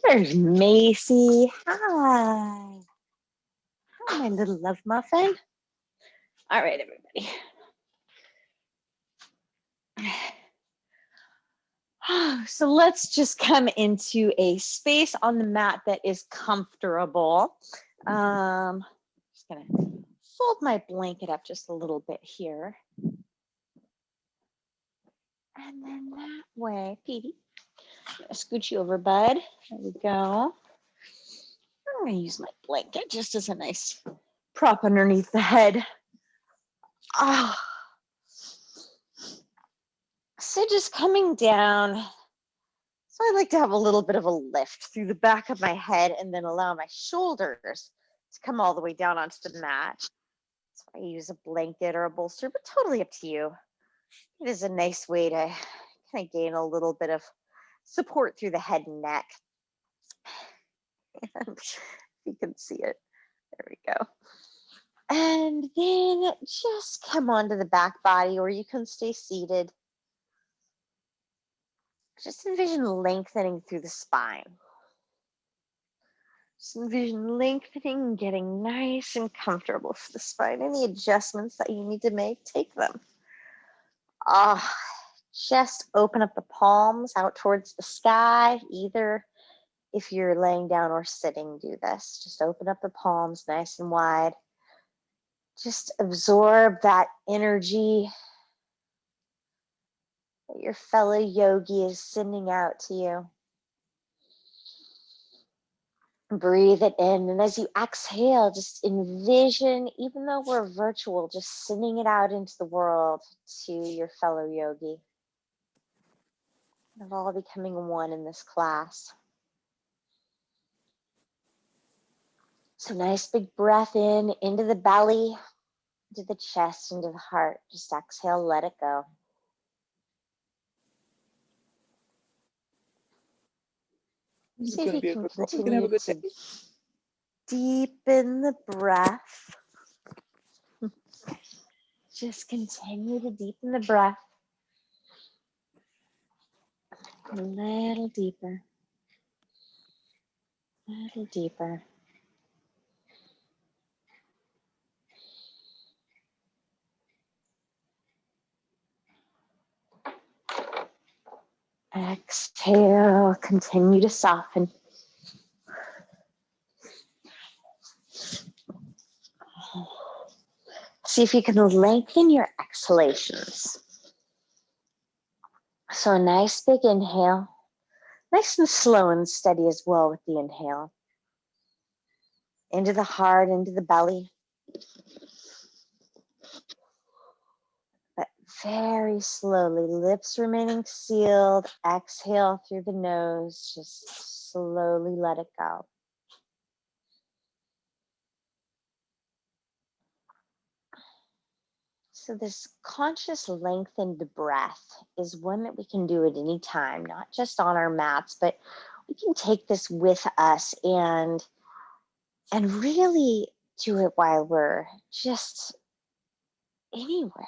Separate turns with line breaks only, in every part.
There's Macy. Hi. Hi, my little love muffin. All right, everybody. So let's just come into a space on the mat that is comfortable. Just gonna fold my blanket up just a little bit here. And then that way, Petey, scooch you over, bud. There we go. I'm gonna use my blanket just as a nice prop underneath the head. Ah. So just coming down. So I like to have a little bit of a lift through the back of my head and then allow my shoulders to come all the way down onto the mat. So I use a blanket or a bolster, but totally up to you. It is a nice way to kind of gain a little bit of support through the head and neck. And you can see it. There we go. And then just come onto the back body, or you can stay seated. Just envision lengthening through the spine. Just envision lengthening and getting nice and comfortable for the spine. Any adjustments that you need to make, take them. Just open up the palms out towards the sky. Either if you're laying down or sitting, do this. Just open up the palms nice and wide. Just absorb that energy that your fellow yogi is sending out to you. Breathe it in, and as you exhale, just envision, even though we're virtual, just sending it out into the world to your fellow yogi. Of all becoming one in this class. So nice big breath in, into the belly, into the chest, into the heart. Just exhale, let it go. See if you can continue to deepen the breath. Just continue to deepen the breath. A little deeper. A little deeper. Exhale, continue to soften. See if you can lengthen your exhalations. So a nice big inhale, nice and slow and steady as well with the inhale. Into the heart, into the belly. But very slowly, lips remaining sealed, exhale through the nose, just slowly let it go. So this conscious lengthened breath is one that we can do at any time, not just on our mats, but we can take this with us and really do it while we're just anywhere.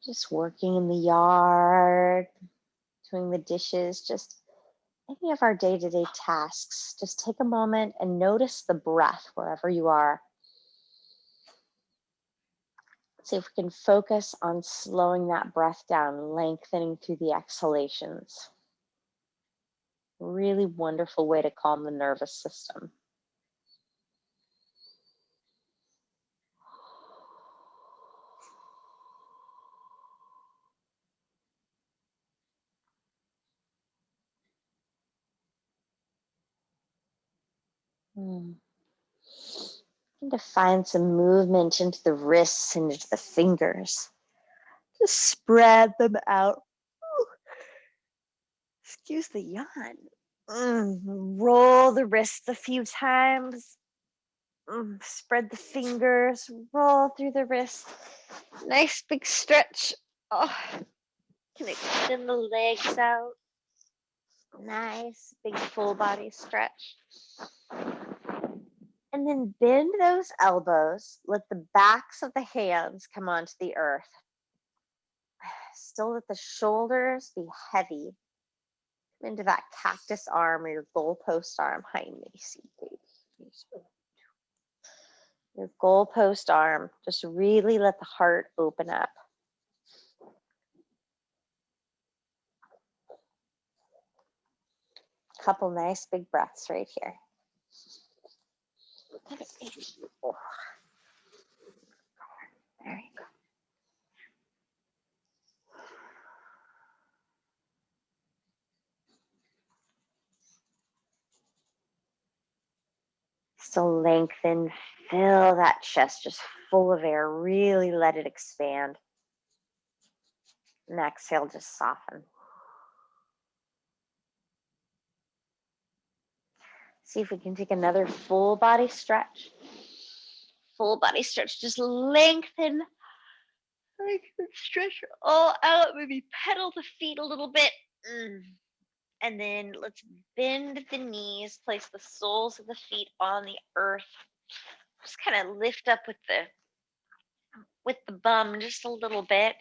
Just working in the yard, doing the dishes, just any of our day-to-day tasks. Just take a moment and notice the breath wherever you are. See if we can focus on slowing that breath down, lengthening through the exhalations. Really wonderful way to calm the nervous system. And to find some movement into the wrists and into the fingers. Just spread them out. Ooh. Excuse the yawn. Roll the wrists a few times. Spread the fingers. Roll through the wrists. Nice big stretch. Can extend the legs out. Nice big full body stretch. And then bend those elbows. Let the backs of the hands come onto the earth. Still let the shoulders be heavy. into that cactus arm or your goalpost arm. Hi, Macy, baby. Your goalpost arm. Just really let the heart open up. Couple nice big breaths right here. Oh. There you go. So lengthen, fill that chest just full of air. Really let it expand. And exhale, just soften. See if we can take another full body stretch. Full body stretch, just lengthen. Stretch all out, maybe pedal the feet a little bit. And then let's bend the knees, place the soles of the feet on the earth. Just kind of lift up with the bum just a little bit.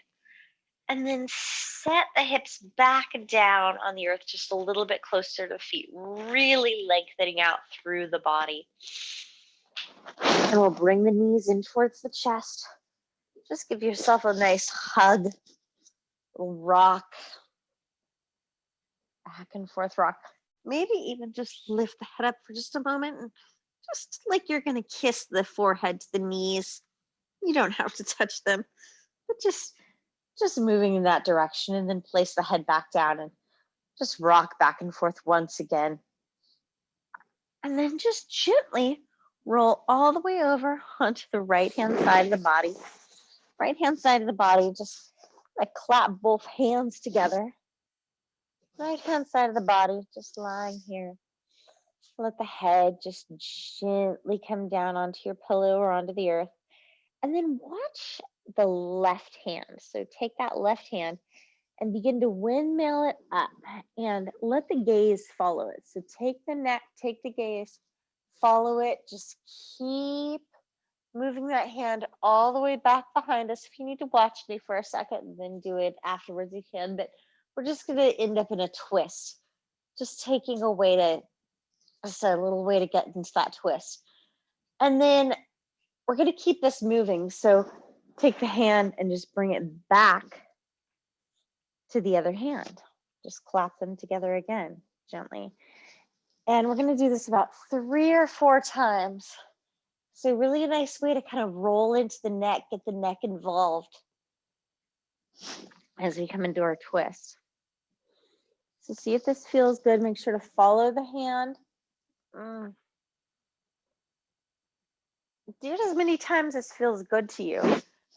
And then set the hips back down on the earth just a little bit closer to the feet, really lengthening out through the body. And we'll bring the knees in towards the chest. Just give yourself a nice hug, rock, back and forth rock. Maybe even just lift the head up for just a moment, and just like you're going to kiss the forehead to the knees. You don't have to touch them, but just moving in that direction, and then place the head back down and just rock back and forth once again. And then just gently roll all the way over onto the right-hand side of the body. Right-hand side of the body, just like clap both hands together. Right-hand side of the body, just lying here. Let the head just gently come down onto your pillow or onto the earth. And then watch the left hand. So take that left hand and begin to windmill it up and let the gaze follow it. So take the neck, take the gaze, follow it. Just keep moving that hand all the way back behind us. If you need to watch me for a second, then do it afterwards, you can. But we're just going to end up in a twist. Just taking a way to, just a little way to get into that twist. And then we're going to keep this moving. So take the hand and just bring it back to the other hand. Just clap them together again, gently. And we're going to do this about 3 or 4 times. So really a nice way to kind of roll into the neck, get the neck involved as we come into our twist. So see if this feels good. Make sure to follow the hand. Do it as many times as feels good to you.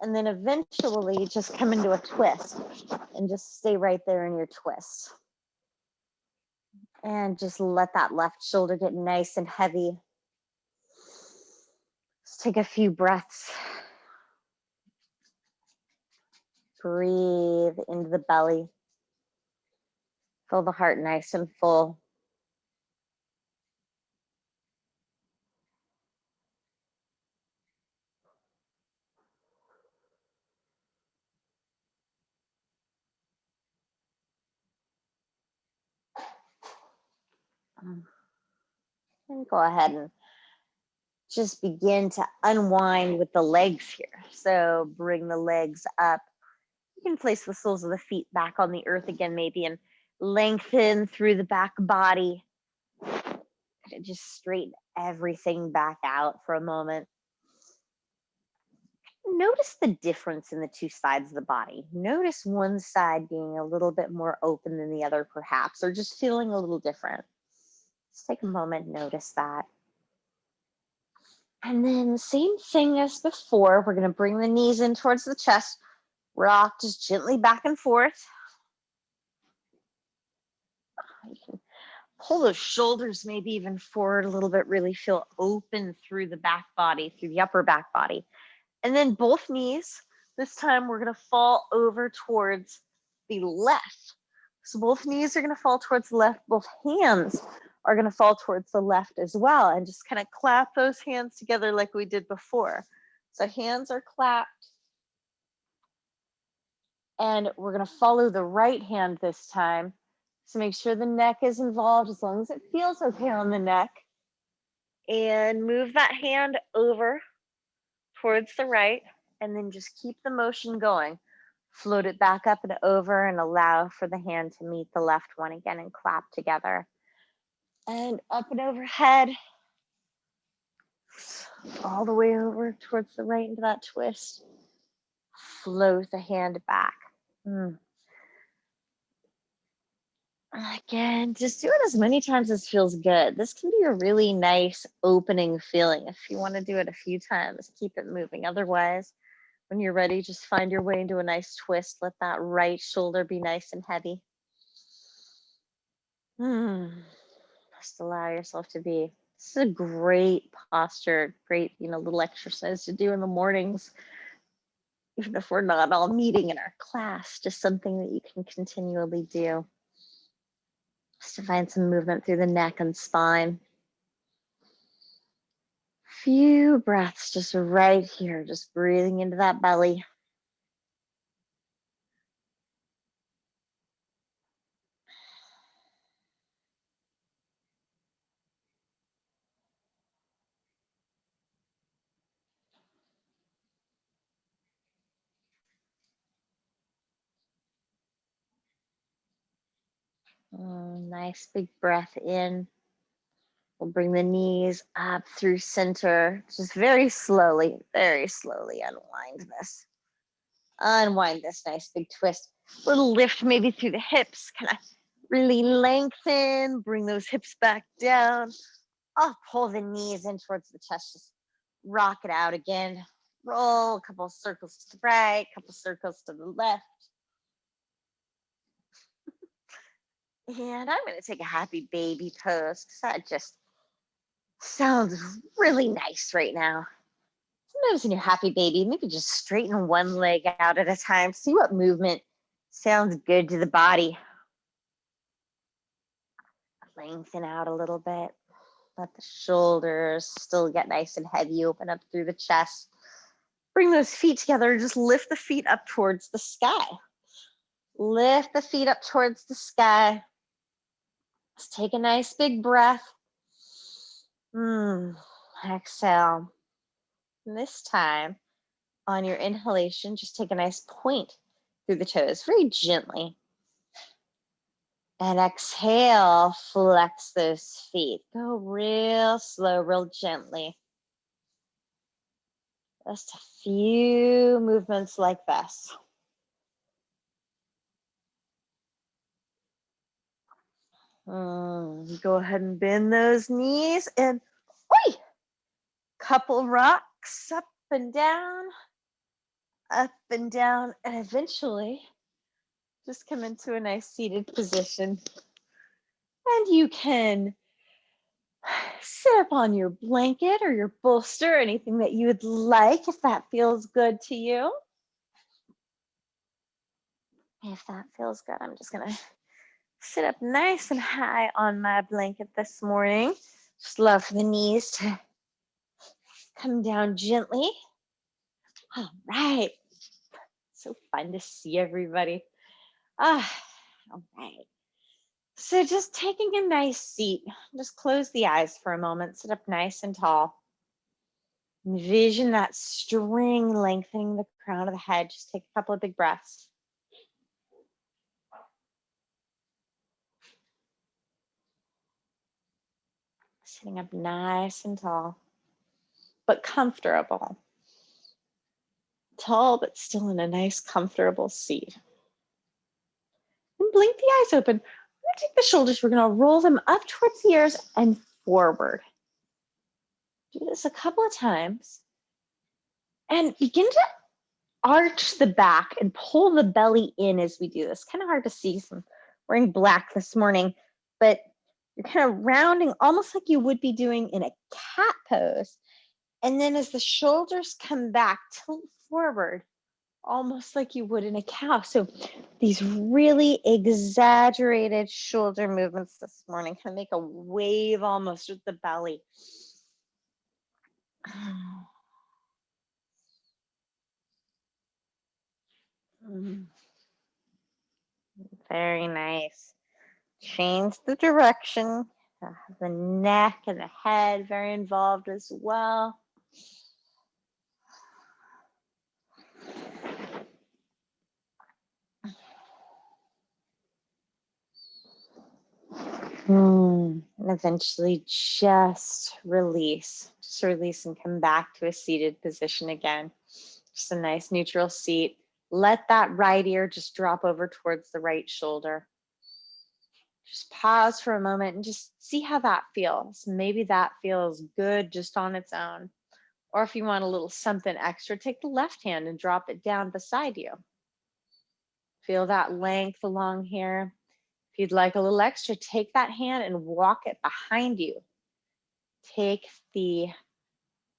And then eventually just come into a twist and just stay right there in your twist. And just let that left shoulder get nice and heavy. Just take a few breaths. Breathe into the belly. Fill the heart nice and full. And go ahead and just begin to unwind with the legs here. So bring the legs up. You can place the soles of the feet back on the earth again, maybe, and lengthen through the back body. And just straighten everything back out for a moment. Notice the difference in the two sides of the body. Notice one side being a little bit more open than the other, perhaps, or just feeling a little different. Just take a moment, notice that. And then same thing as before, we're going to bring the knees in towards the chest, rock just gently back and forth. You can pull those shoulders maybe even forward a little bit, really feel open through the back body, through the upper back body. And then both knees, this time we're going to fall over towards the left. So both knees are going to fall towards the left, both hands are going to fall towards the left as well, and just kind of clap those hands together like we did before. So hands are clapped, and we're going to follow the right hand this time. So make sure the neck is involved as long as it feels okay on the neck. And move that hand over towards the right, and then just keep the motion going. Float it back up and over and allow for the hand to meet the left one again and clap together. And up and overhead, all the way over towards the right into that twist. Float the hand back. Again, just do it as many times as feels good. This can be a really nice opening feeling. If you want to do it a few times, keep it moving. Otherwise, when you're ready, just find your way into a nice twist. Let that right shoulder be nice and heavy. Just allow yourself to be. This is a great posture, great, little exercise to do in the mornings. Even if we're not all meeting in our class, just something that you can continually do. Just to find some movement through the neck and spine. Few breaths just right here, just breathing into that belly. Nice big breath in. We'll bring the knees up through center. Just very slowly unwind this. Unwind this nice big twist. Little lift maybe through the hips. Kind of really lengthen. Bring those hips back down. Oh, pull the knees in towards the chest. Just rock it out again. Roll a couple of circles to the right, a couple of circles to the left. And I'm going to take a happy baby pose because that just sounds really nice right now. Sometimes when you're happy baby, maybe just straighten one leg out at a time. See what movement sounds good to the body. Lengthen out a little bit. Let the shoulders still get nice and heavy. Open up through the chest. Bring those feet together. Just lift the feet up towards the sky. Lift the feet up towards the sky. Let's take a nice big breath. Exhale. And this time, on your inhalation, just take a nice point through the toes, very gently. And exhale, flex those feet. Go real slow, real gently. Just a few movements like this. Go ahead and bend those knees and couple rocks up and down, and eventually just come into a nice seated position. And you can sit up on your blanket or your bolster, anything that you would like, if that feels good to you. If that feels good, I'm just gonna sit up nice and high on my blanket this morning. Just love for the knees to come down gently. All right. So fun to see everybody. All right. So just taking a nice seat, just close the eyes for a moment, sit up nice and tall. Envision that string lengthening the crown of the head. Just take a couple of big breaths. Sitting up nice and tall, but comfortable. Tall, but still in a nice, comfortable seat. And blink the eyes open. We're gonna take the shoulders, we're gonna roll them up towards the ears and forward. Do this a couple of times. And begin to arch the back and pull the belly in as we do this. Kind of hard to see, I'm wearing black this morning, but you're kind of rounding almost like you would be doing in a cat pose. And then as the shoulders come back, tilt forward, almost like you would in a cow. So these really exaggerated shoulder movements this morning kind of make a wave almost with the belly. Very nice. Change the direction. The neck and the head very involved as well. And eventually just release. Just release and come back to a seated position again. Just a nice neutral seat. Let that right ear just drop over towards the right shoulder. Just pause for a moment and just see how that feels. Maybe that feels good just on its own. Or if you want a little something extra, take the left hand and drop it down beside you. Feel that length along here. If you'd like a little extra, take that hand and walk it behind you. Take the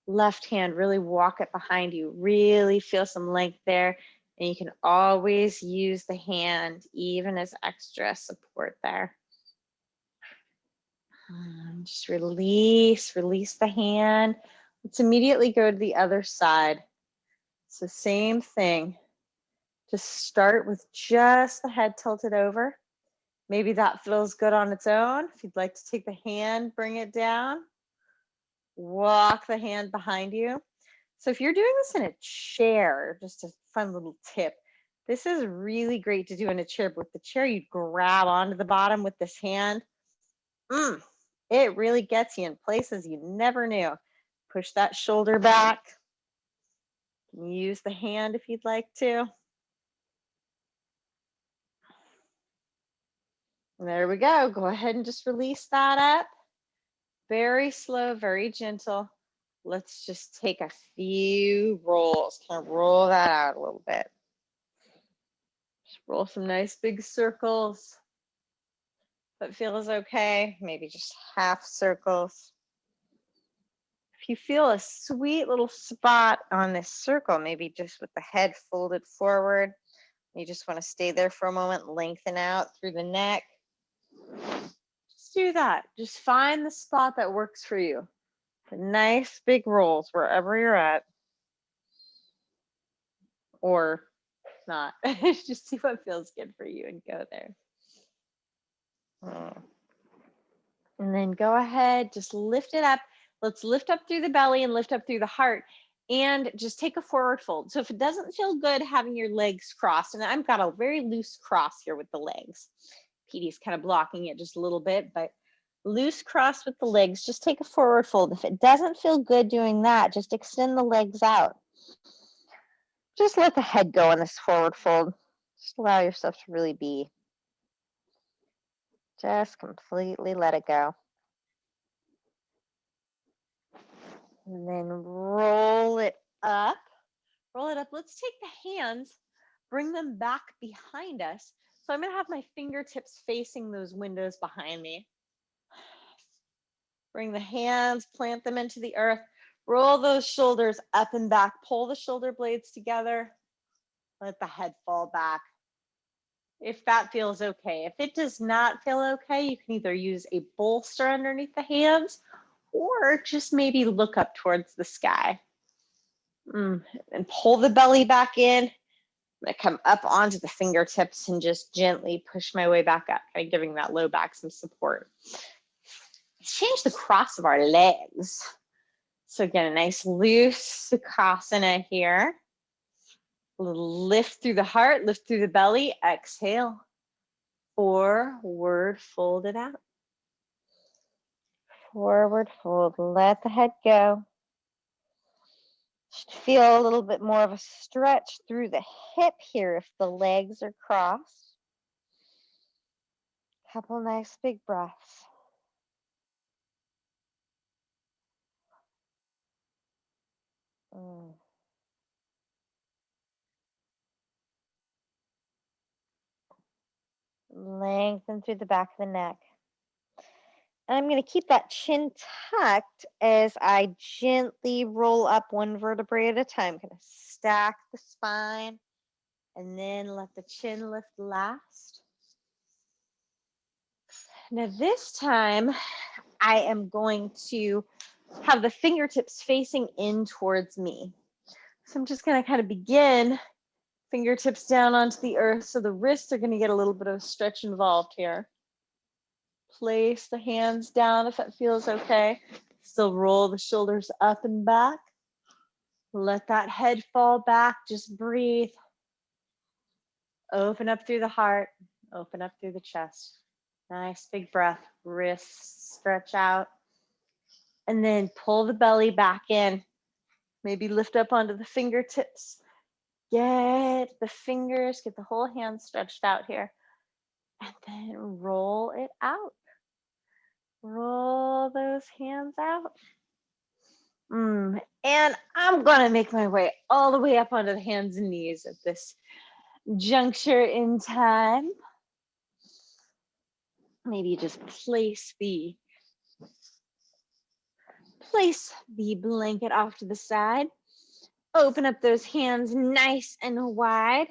left hand, really walk it behind you. Really feel some length there. And you can always use the hand even as extra support there. Just release the hand. Let's immediately go to the other side. So same thing. Just start with just the head tilted over. Maybe that feels good on its own. If you'd like to take the hand, bring it down. Walk the hand behind you. So if you're doing this in a chair, just a fun little tip, this is really great to do in a chair. But with the chair, you grab onto the bottom with this hand. It really gets you in places you never knew. Push that shoulder back. Use the hand if you'd like to. And there we go. Go ahead and just release that up. Very slow, very gentle. Let's just take a few rolls. Kind of roll that out a little bit. Just roll some nice big circles. That feels okay. Maybe just half circles. If you feel a sweet little spot on this circle, maybe just with the head folded forward, you just want to stay there for a moment, lengthen out through the neck. Just do that. Just find the spot that works for you. The nice big rolls wherever you're at. Or not. Just see what feels good for you and go there. And then go ahead, just lift it up. Let's lift up through the belly and lift up through the heart. And just take a forward fold. So if it doesn't feel good having your legs crossed, and I've got a very loose cross here with the legs. Petey's kind of blocking it just a little bit, but loose cross with the legs, just take a forward fold. If it doesn't feel good doing that, just extend the legs out. Just let the head go in this forward fold. Just allow yourself to really be. Just completely let it go. And then roll it up. Roll it up. Let's take the hands, bring them back behind us. So I'm going to have my fingertips facing those windows behind me. Bring the hands, plant them into the earth. Roll those shoulders up and back. Pull the shoulder blades together. Let the head fall back. If that feels okay. If it does not feel okay, you can either use a bolster underneath the hands or just maybe look up towards the sky. And pull the belly back in. I'm going to come up onto the fingertips and just gently push my way back up, kind of giving that low back some support. Change the cross of our legs. So again, a nice loose Sukhasana here. A little lift through the heart, lift through the belly. Exhale. Forward, fold it out. Forward fold, let the head go. Just feel a little bit more of a stretch through the hip here if the legs are crossed. Couple nice big breaths. Lengthen through the back of the neck. And I'm going to keep that chin tucked as I gently roll up one vertebrae at a time. Going to stack the spine and then let the chin lift last. Now this time I am going to have the fingertips facing in towards me. So I'm just going to kind of begin fingertips down onto the earth. So the wrists are going to get a little bit of a stretch involved here. place the hands down if it feels okay. Still roll the shoulders up and back. Let that head fall back. Just breathe. Open up through the heart. Open up through the chest. Nice big breath. Wrists stretch out. And then pull the belly back in. Maybe lift up onto the fingertips. Get the fingers, get the whole hand stretched out here. And then roll it out. Roll those hands out. And I'm gonna make my way all the way up onto the hands and knees at this juncture in time. Maybe just place the blanket off to the side. Open up those hands nice and wide.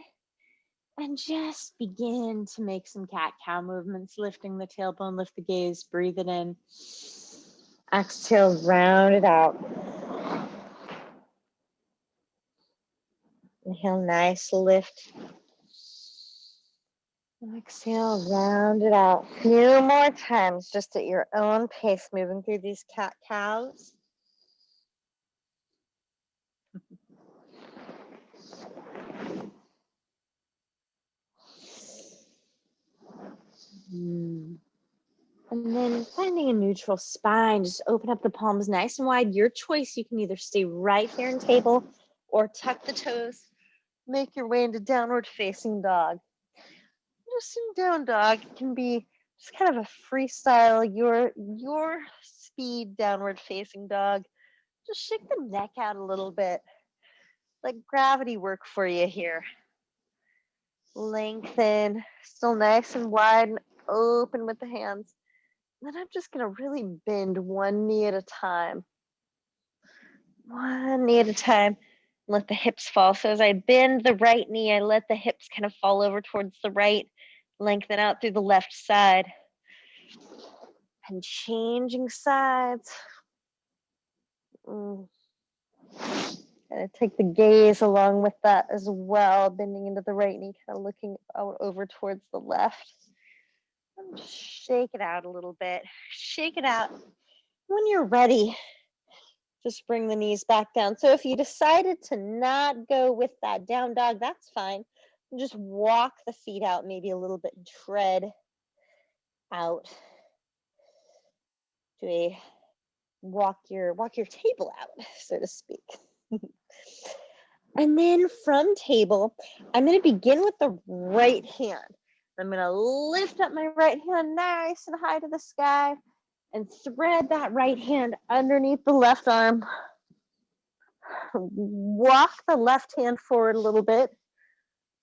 And just begin to make some cat-cow movements, lifting the tailbone, lift the gaze, breathe it in. Exhale, round it out. Inhale, nice lift. Exhale, round it out. A few more times, just at your own pace, moving through these cat-cows. And then finding a neutral spine, just open up the palms nice and wide. Your choice, you can either stay right here in table or tuck the toes. Make your way into downward facing dog. Just in down dog, it can be just kind of a freestyle, your speed downward facing dog. Just shake the neck out a little bit. Let gravity work for you here. Lengthen, still nice and wide and open with the hands. Then I'm just gonna really bend one knee at a time. One knee at a time. Let the hips fall. So as I bend the right knee, I let the hips kind of fall over towards the right, lengthen out through the left side. And changing sides. And take the gaze along with that as well, bending into the right knee, kind of looking out over towards the left. And just shake it out a little bit. Shake it out. When you're ready, just bring the knees back down. So if you decided to not go with that down dog, that's fine. Just walk the feet out maybe a little bit, tread out. Do a walk your table out, so to speak. And then from table, I'm going to begin with the right hand. I'm going to lift up my right hand nice and high to the sky and thread that right hand underneath the left arm. Walk the left hand forward a little bit.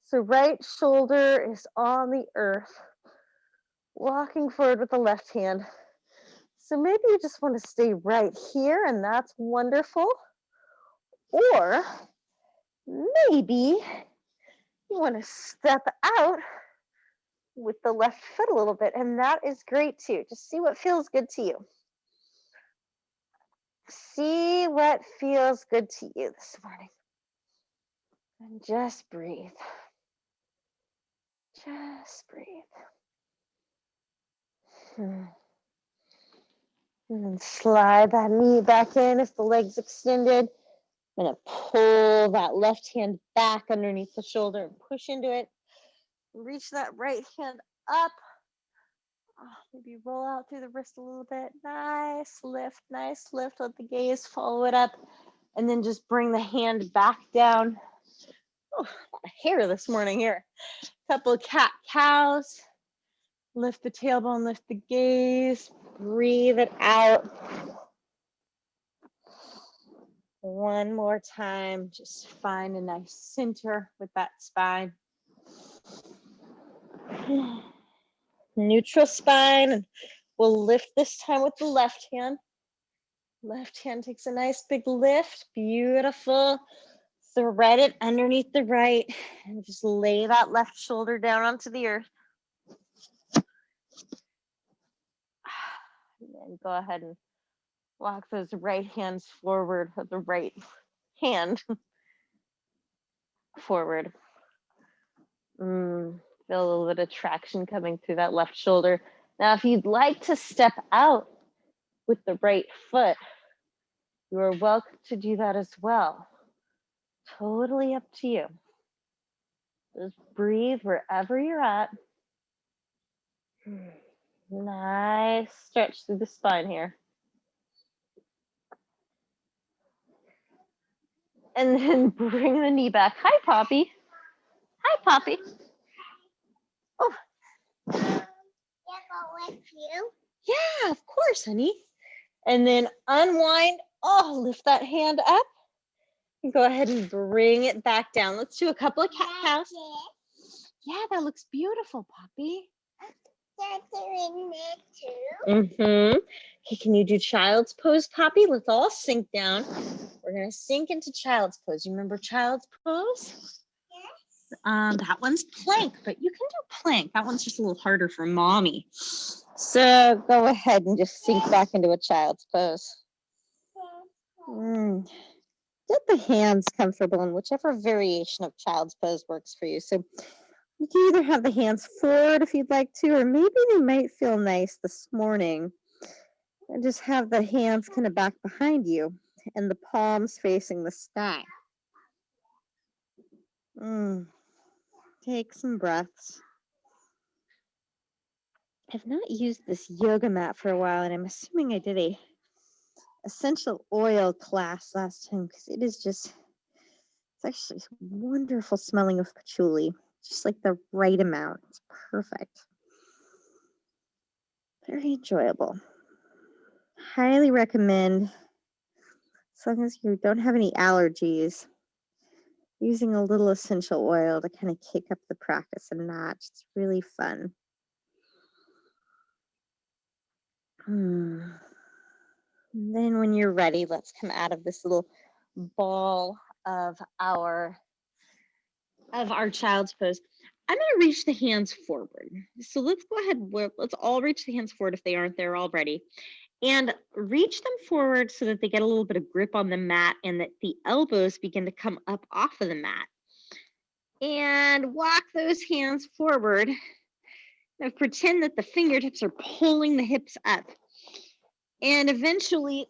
So right shoulder is on the earth. Walking forward with the left hand. So maybe you just want to stay right here, and that's wonderful. Or maybe you want to step out with the left foot a little bit, and that is great too. Just see what feels good to you. See what feels good to you this morning. And just breathe. Just breathe. And then slide that knee back in if the leg's extended. I'm going to pull that left hand back underneath the shoulder and push into it. Reach that right hand up. Maybe roll out through the wrist a little bit. Nice lift, nice lift. Let the gaze follow it up. And then just bring the hand back down. Oh, a lot of hair this morning here. Couple of cat-cows. Lift the tailbone, lift the gaze. Breathe it out. One more time. Just find a nice center with that spine. Neutral spine, and we'll lift this time with the left hand. Left hand takes a nice big lift. Beautiful. Thread it underneath the right and just lay that left shoulder down onto the earth. And then go ahead and walk those right hands forward with the right hand forward. Feel a little bit of traction coming through that left shoulder. Now, if you'd like to step out with the right foot, you are welcome to do that as well. Totally up to you. Just breathe wherever you're at. Nice stretch through the spine here. And then bring the knee back. Hi, Poppy. Hi, Poppy. Oh. Can I go with you? Yeah, of course, honey. And then unwind. Oh, lift that hand up. And go ahead and bring it back down. Let's do a couple of cat cows. Yeah, that looks beautiful, Poppy. They're doing it too. Mm-hmm. Okay, can you do child's pose, Poppy? Let's all sink down. We're gonna sink into child's pose. You remember child's pose? Yes. That one's plank, but you can do plank. That one's just a little harder for mommy. So go ahead and just sink back into a child's pose. Get the hands comfortable in whichever variation of child's pose works for you. So you can either have the hands forward if you'd like to, or maybe they might feel nice this morning. And just have the hands kind of back behind you and the palms facing the sky. Take some breaths. I've not used this yoga mat for a while, and I'm assuming I did a essential oil class last time because it's actually wonderful smelling of patchouli, just like the right amount. It's perfect. Very enjoyable. Highly recommend, as long as you don't have any allergies, using a little essential oil to kind of kick up the practice a notch. It's really fun. And then when you're ready, let's come out of this little ball of our child's pose. I'm going to reach the hands forward. So let's go ahead. Let's all reach the hands forward if they aren't there already. And reach them forward so that they get a little bit of grip on the mat and that the elbows begin to come up off of the mat. And walk those hands forward. Now pretend that the fingertips are pulling the hips up. And eventually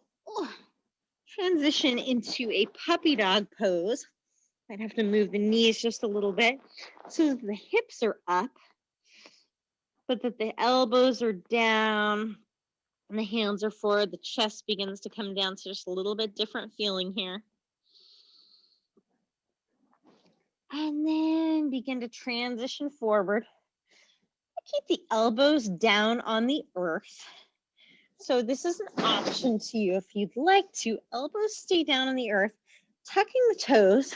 transition into a puppy dog pose. Might have to move the knees just a little bit so that the hips are up, but that the elbows are down and the hands are forward. The chest begins to come down. So just a little bit different feeling here. And then begin to transition forward. Keep the elbows down on the earth. So this is an option to you if you'd like to. Elbows stay down on the earth, tucking the toes,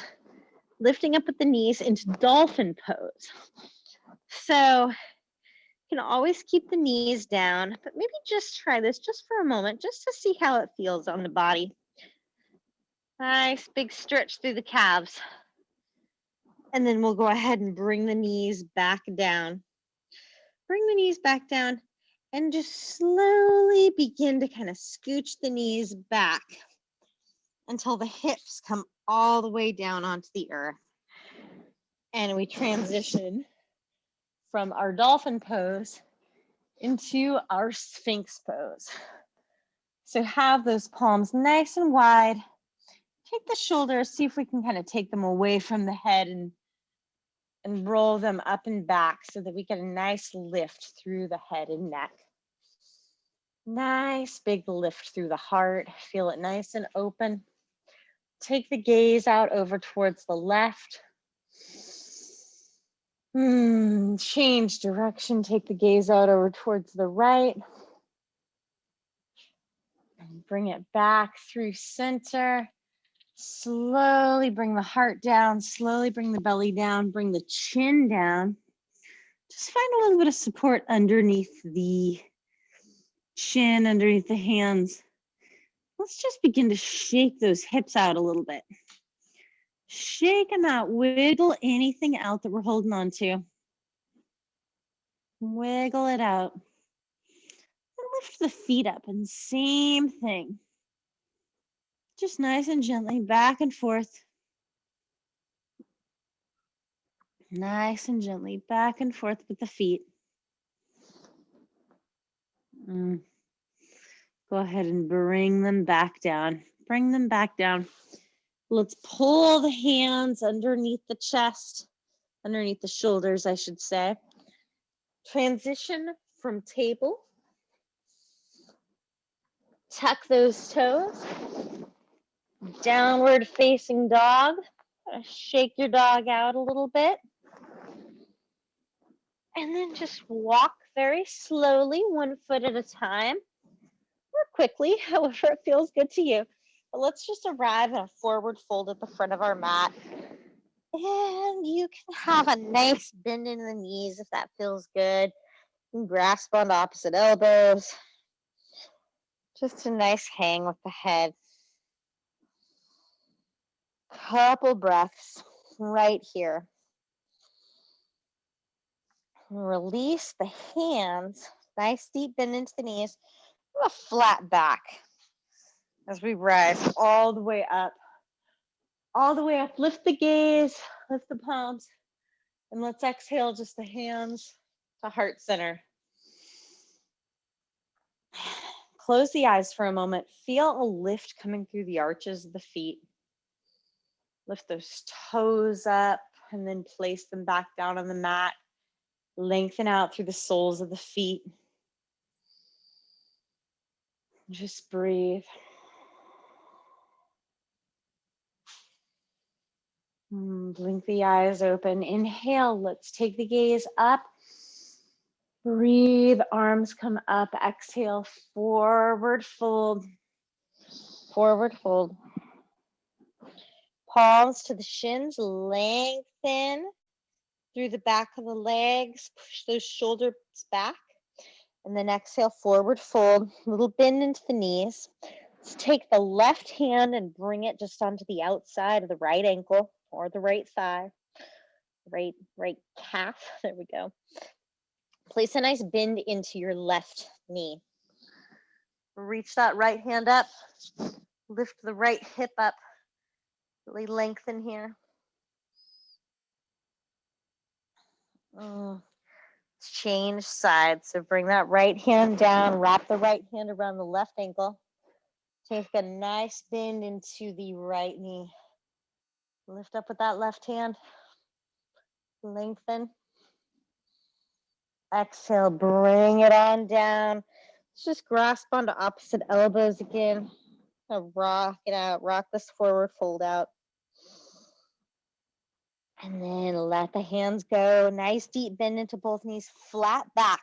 lifting up at the knees into dolphin pose. So you can always keep the knees down, but maybe just try this just for a moment, just to see how it feels on the body. Nice big stretch through the calves. And then we'll go ahead and bring the knees back down. Bring the knees back down and just slowly begin to kind of scooch the knees back until the hips come all the way down onto the earth. And we transition from our dolphin pose into our Sphinx pose. So have those palms nice and wide. Take the shoulders, see if we can kind of take them away from the head and roll them up and back so that we get a nice lift through the head and neck. Nice big lift through the heart. Feel it nice and open. Take the gaze out over towards the left. Change direction. Take the gaze out over towards the right. And bring it back through center. Slowly bring the heart down. Slowly bring the belly down. Bring the chin down. Just find a little bit of support underneath the chin, underneath the hands. Let's just begin to shake those hips out a little bit. Shake them out. Wiggle anything out that we're holding on to. Wiggle it out. And lift the feet up and same thing. Just nice and gently back and forth. Nice and gently back and forth with the feet. Go ahead and bring them back down. Bring them back down. Let's pull the hands underneath the chest, underneath the shoulders, I should say. Transition from table. Tuck those toes. Downward facing dog. Shake your dog out a little bit. And then just walk very slowly, 1 foot at a time, or quickly, however it feels good to you. But let's just arrive at a forward fold at the front of our mat. And you can have a nice bend in the knees if that feels good. You can grasp on opposite elbows. Just a nice hang with the head. Couple breaths right here. Release the hands. Nice deep bend into the knees. A flat back as we rise all the way up. All the way up. Lift the gaze. Lift the palms. And let's exhale just the hands to heart center. Close the eyes for a moment. Feel a lift coming through the arches of the feet. Lift those toes up and then place them back down on the mat. Lengthen out through the soles of the feet. Just breathe. Blink the eyes open. Inhale. Let's take the gaze up. Breathe. Arms come up. Exhale. Forward fold. Forward fold. Palms to the shins. Lengthen through the back of the legs. Push those shoulders back. And then exhale. Forward fold. Little bend into the knees. Let's take the left hand and bring it just onto the outside of the right ankle or the right thigh, right calf. There we go. Place a nice bend into your left knee. Reach that right hand up. Lift the right hip up. Really lengthen here. Change sides. So bring that right hand down. Wrap the right hand around the left ankle. Take a nice bend into the right knee. Lift up with that left hand. Lengthen. Exhale, bring it on down. Let's just grasp onto opposite elbows again. Rock it out, rock this forward fold out. And then let the hands go. Nice deep bend into both knees, flat back.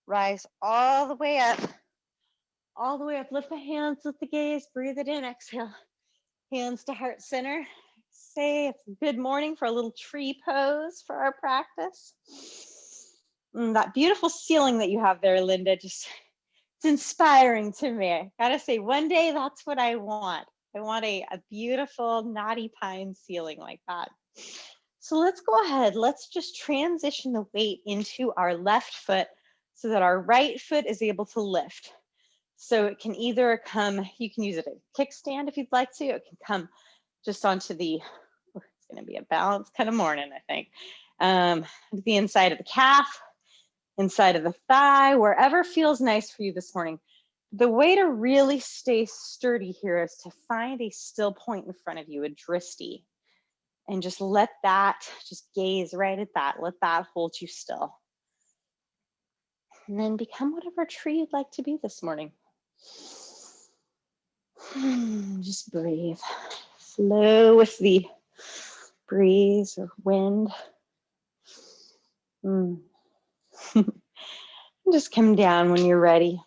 Rise all the way up. All the way up. Lift the hands, lift the gaze, breathe it in, exhale. Hands to heart center. Say it's good morning for a little tree pose for our practice. That beautiful ceiling that you have there, Linda, just it's inspiring to me. I gotta say, one day that's what I want. I want a beautiful knotty pine ceiling like that. So let's go ahead. Let's just transition the weight into our left foot so that our right foot is able to lift. So it can either come, you can use it as a kickstand if you'd like to. It can come just onto the, it's gonna be a balanced kind of morning, I think. The inside of the calf, inside of the thigh, wherever feels nice for you this morning. The way to really stay sturdy here is to find a still point in front of you, a drishti, and just let that, just gaze right at that. Let that hold you still. And then become whatever tree you'd like to be this morning. Just breathe. Flow with the breeze or wind. Just come down when you're ready.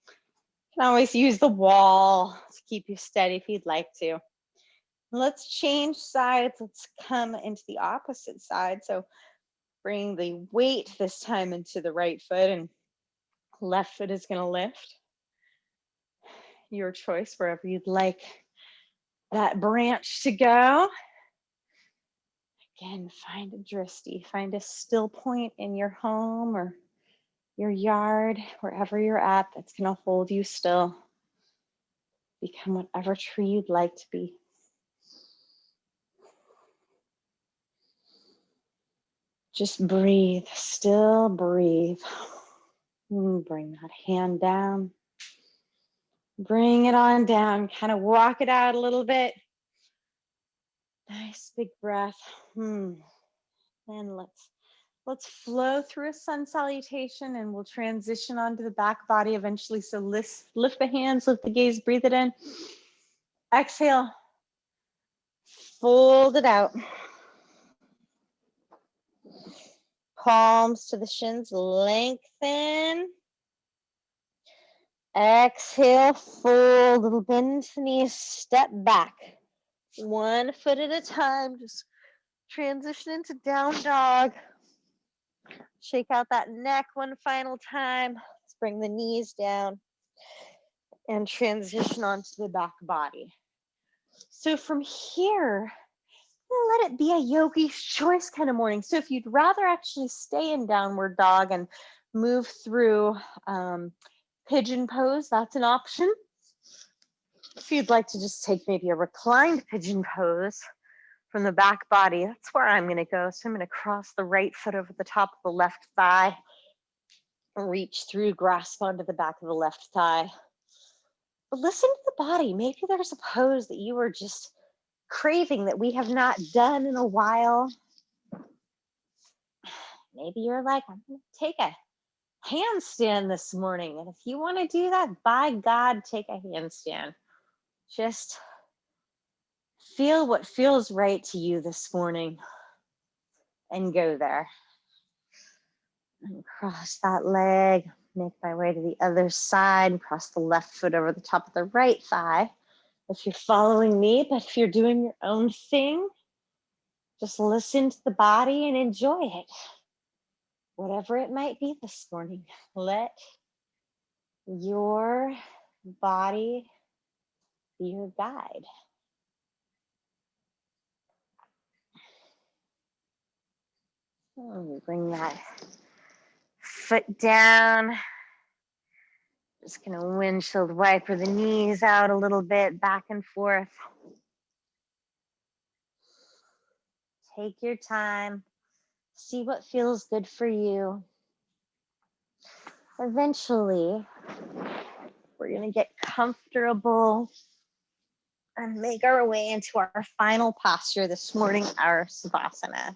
You can always use the wall to keep you steady if you'd like to. Let's change sides. Let's come into the opposite side. So bring the weight this time into the right foot and left foot is going to lift. Your choice, wherever you'd like that branch to go. Again, find a drishti, find a still point in your home or your yard, wherever you're at, that's going to hold you still. Become whatever tree you'd like to be. Just breathe, still breathe. Bring that hand down. Bring it on down. Kind of walk it out a little bit. Nice big breath. And let's flow through a sun salutation, and we'll transition onto the back body eventually. So lift the hands, lift the gaze, breathe it in. Exhale. Fold it out. Palms to the shins, lengthen. Exhale, fold, little bend into the knees, step back. 1 foot at a time, just transition into down dog. Shake out that neck one final time. Let's bring the knees down and transition onto the back body. So from here, let it be a yogi's choice kind of morning. So if you'd rather actually stay in downward dog and move through pigeon pose, that's an option. If you'd like to just take maybe a reclined pigeon pose from the back body, that's where I'm going to go. So I'm going to cross the right foot over the top of the left thigh, reach through, grasp onto the back of the left thigh. But listen to the body. Maybe there's a pose that you are just craving that we have not done in a while. Maybe you're like, I'm going to take a handstand this morning. And if you want to do that, by God, take a handstand. Just feel what feels right to you this morning and go there. And cross that leg, make my way to the other side, cross the left foot over the top of the right thigh. If you're following me, but if you're doing your own thing, just listen to the body and enjoy it. Whatever it might be this morning, let your body be your guide. Bring that foot down. Just gonna windshield wiper the knees out a little bit, back and forth. Take your time. See what feels good for you. Eventually, we're gonna get comfortable and make our way into our final posture this morning, our Savasana.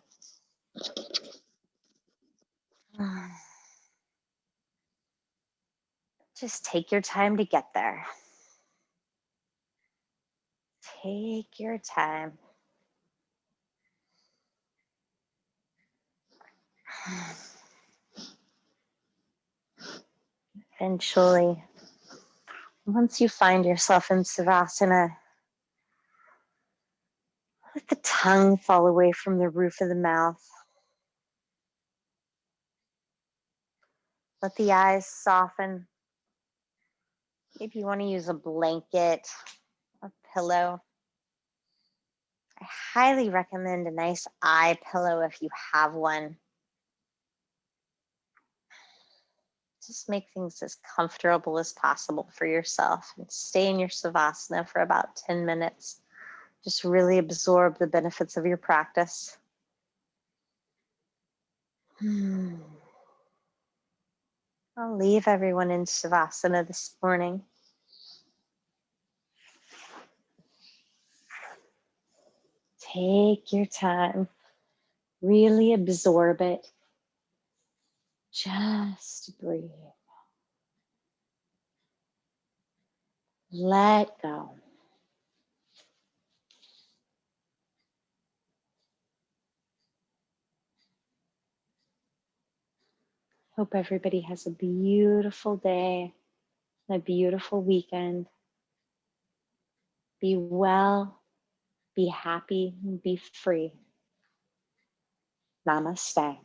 Just take your time to get there. Take your time. Eventually, once you find yourself in Savasana, let the tongue fall away from the roof of the mouth. Let the eyes soften. Maybe you want to use a blanket, a pillow. I highly recommend a nice eye pillow if you have one. Just make things as comfortable as possible for yourself and stay in your Savasana for about 10 minutes. Just really absorb the benefits of your practice. I'll leave everyone in Savasana this morning. Take your time. Really absorb it. Just breathe. Let go. Hope everybody has a beautiful day, a beautiful weekend. Be well, be happy, and be free. Namaste.